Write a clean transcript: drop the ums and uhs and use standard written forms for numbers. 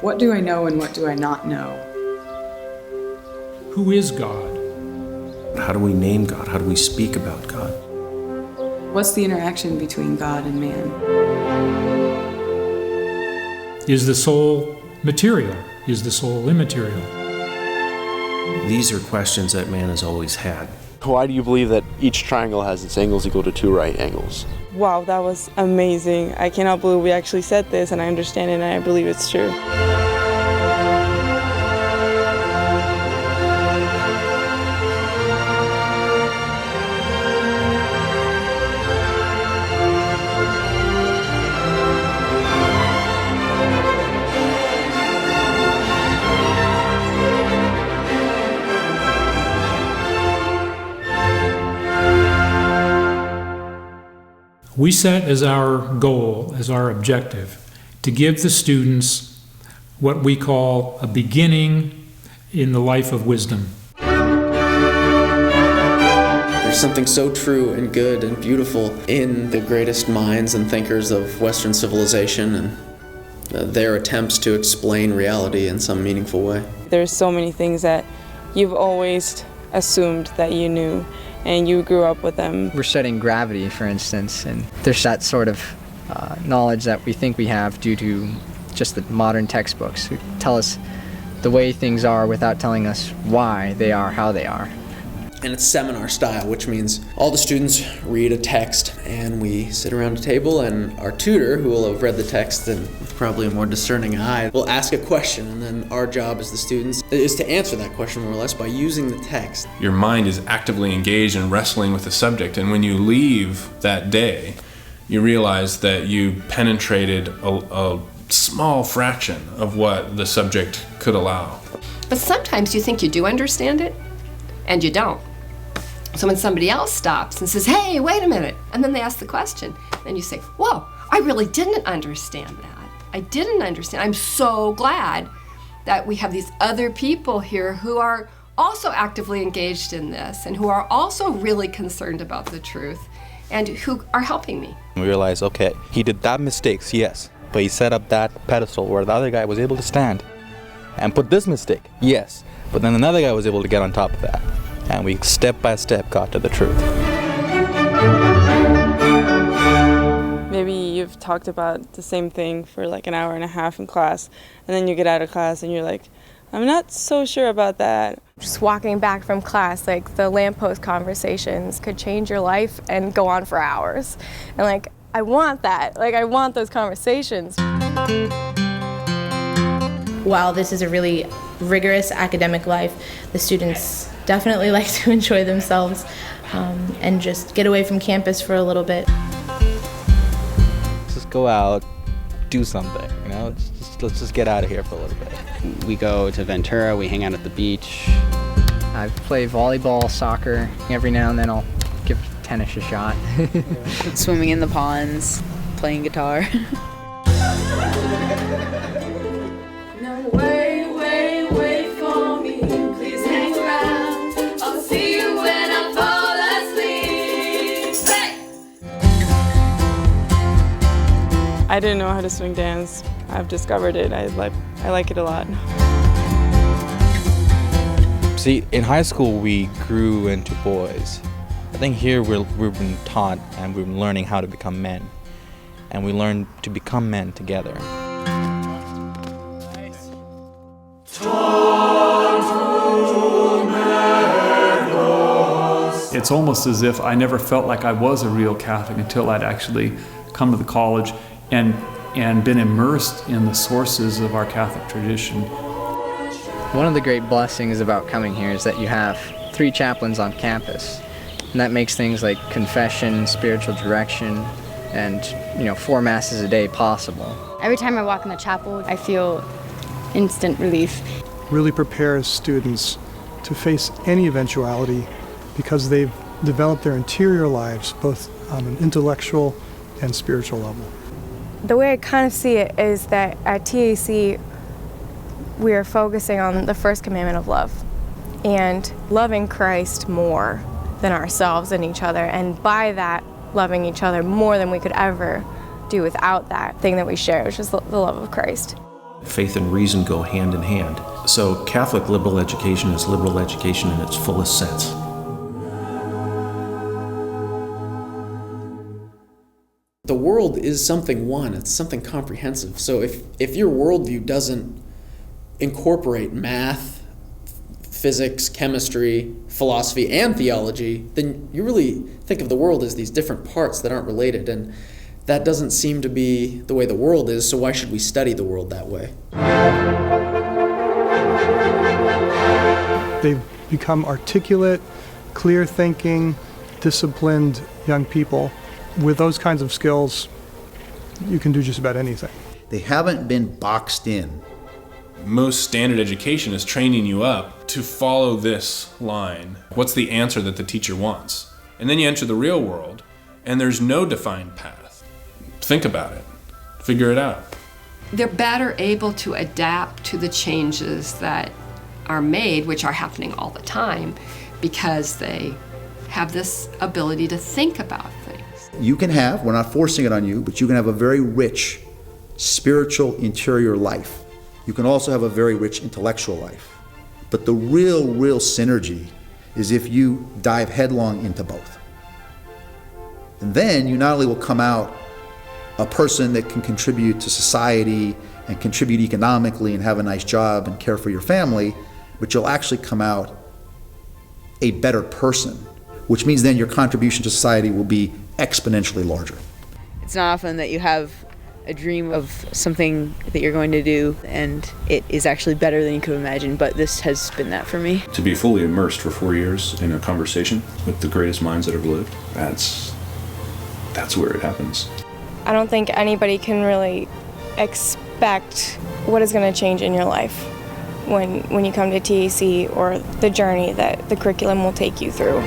What do I know and what do I not know? Who is God? How do we name God? How do we speak about God? What's the interaction between God and man? Is the soul material? Is the soul immaterial? These are questions that man has always had. Why do you believe that each triangle has its angles equal to 2 right angles? Wow, that was amazing. I cannot believe we actually said this, and I understand it, and I believe it's true. We set as our goal, as our objective, to give the students what we call a beginning in the life of wisdom. There's something so true and good and beautiful in the greatest minds and thinkers of Western civilization and their attempts to explain reality in some meaningful way. There's so many things that you've always assumed that you knew, and you grew up with them. We're studying gravity, for instance, and there's that sort of knowledge that we think we have due to just the modern textbooks who tell us the way things are without telling us why they are how they are. And it's seminar style, which means all the students read a text and we sit around a table, and our tutor, who will have read the text and probably a more discerning eye, will ask a question, and then our job as the students is to answer that question more or less by using the text. Your mind is actively engaged in wrestling with the subject, and when you leave that day, you realize that you penetrated a small fraction of what the subject could allow. But sometimes you think you do understand it, and you don't. So when somebody else stops and says, hey, wait a minute, and then they ask the question, then you say, whoa, I really didn't understand that. I didn't understand. I'm so glad that we have these other people here who are also actively engaged in this and who are also really concerned about the truth and who are helping me. We realized, okay, he did that mistakes, yes, but he set up that pedestal where the other guy was able to stand and put this mistake, yes, but then another guy was able to get on top of that. And we step by step got to the truth. Maybe you've talked about the same thing for like an hour and a half in class, and then you get out of class and you're like, I'm not so sure about that. Just walking back from class, like the lamppost conversations could change your life and go on for hours. And like, I want that. Like, I want those conversations. While this is a really rigorous academic life, the students definitely like to enjoy themselves and just get away from campus for a little bit. Just go out, do something, you know? Let's just get out of here for a little bit. We go to Ventura, we hang out at the beach. I play volleyball, soccer. Every now and then I'll give tennis a shot. Swimming in the ponds, playing guitar. No, wait for me. Please hang around. I'll see you when I fall asleep. Hey! I didn't know how to swing dance. I've discovered it. I like it a lot. See, in high school we grew into boys. I think here we've been taught and we've been learning how to become men. And we learn to become men together. It's almost as if I never felt like I was a real Catholic until I'd actually come to the college and been immersed in the sources of our Catholic tradition. One of the great blessings about coming here is that you have 3 chaplains on campus. And that makes things like confession, spiritual direction, and 4 masses a day possible. Every time I walk in the chapel, I feel instant relief. Really prepares students to face any eventuality because they've developed their interior lives both on an intellectual and spiritual level. The way I kind of see it is that at TAC, we are focusing on the first commandment of love and loving Christ more than ourselves and each other, and by that, loving each other more than we could ever do without that thing that we share, which is the love of Christ. Faith and reason go hand in hand. So Catholic liberal education is liberal education in its fullest sense. The world is something one, it's something comprehensive. So if your worldview doesn't incorporate math, physics, chemistry, philosophy, and theology, then you really think of the world as these different parts that aren't related. And that doesn't seem to be the way the world is, so why should we study the world that way? They've become articulate, clear-thinking, disciplined young people. With those kinds of skills, you can do just about anything. They haven't been boxed in. Most standard education is training you up to follow this line. What's the answer that the teacher wants? And then you enter the real world, and there's no defined path. Think about it. Figure it out. They're better able to adapt to the changes that are made, which are happening all the time, because they have this ability to think about things. You can have, we're not forcing it on you, but you can have a very rich spiritual interior life. You can also have a very rich intellectual life. But the real synergy is if you dive headlong into both. And then you not only will come out a person that can contribute to society and contribute economically and have a nice job and care for your family, but you'll actually come out a better person, which means then your contribution to society will be exponentially larger. It's not often that you have a dream of something that you're going to do and it is actually better than you could imagine, but this has been that for me. To be fully immersed for 4 years in a conversation with the greatest minds that have lived, that's where it happens. I don't think anybody can really expect what is going to change in your life when you come to TAC or the journey that the curriculum will take you through.